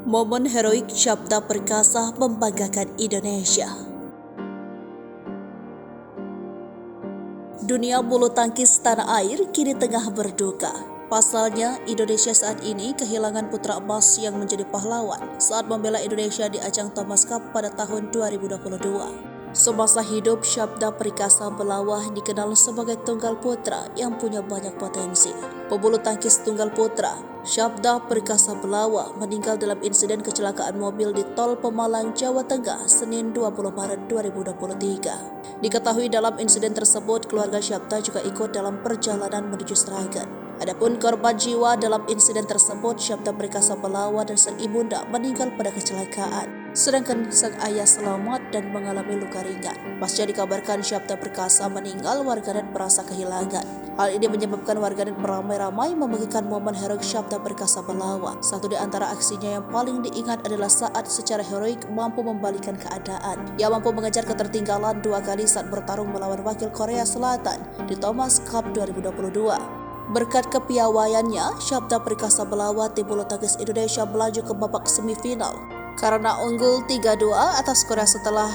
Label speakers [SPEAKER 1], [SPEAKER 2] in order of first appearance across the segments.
[SPEAKER 1] Momen heroik Syabda Perkasa membanggakan Indonesia. Dunia bulu tangkis tanah air kini tengah berduka. Pasalnya, Indonesia saat ini kehilangan putra emas yang menjadi pahlawan saat membela Indonesia di ajang Thomas Cup pada tahun 2022. Semasa hidup, Syabda Perkasa Belawa dikenal sebagai tunggal putra yang punya banyak potensi. Pebulu tangkis tunggal putra, Syabda Perkasa Belawa meninggal dalam insiden kecelakaan mobil di Tol Pemalang, Jawa Tengah, Senin 20 Maret 2023. Diketahui dalam insiden tersebut, keluarga Syabda juga ikut dalam perjalanan menuju Sragen. Adapun korban jiwa dalam insiden tersebut, Syabda Perkasa Belawa dan sang ibunda meninggal pada kecelakaan. Sedangkan sang ayah selamat dan mengalami luka ringan. Pasca dikabarkan Syabda Perkasa meninggal, warganet merasa kehilangan. Hal ini menyebabkan warganet beramai-ramai membagikan momen heroik Syabda Perkasa Belawa. Satu di antara aksinya yang paling diingat adalah saat secara heroik mampu membalikkan keadaan. Ia mampu mengejar ketertinggalan 2 kali saat bertarung melawan wakil Korea Selatan di Thomas Cup 2022. Berkat kepiawaiannya, Syabda Perkasa Belawa tim bulu tangkis Indonesia melaju ke babak semifinal karena unggul 3-2 atas Korea setelah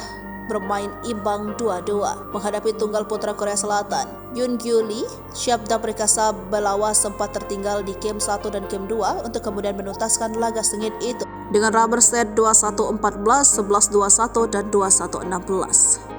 [SPEAKER 1] bermain imbang 2-2 menghadapi tunggal putra Korea Selatan Yoon Gyu Lee. Syabda Perkasa Belawa sempat tertinggal di game 1 dan game 2 untuk kemudian menuntaskan laga sengit itu dengan rubber set 21-14, 11-21 dan 21-16.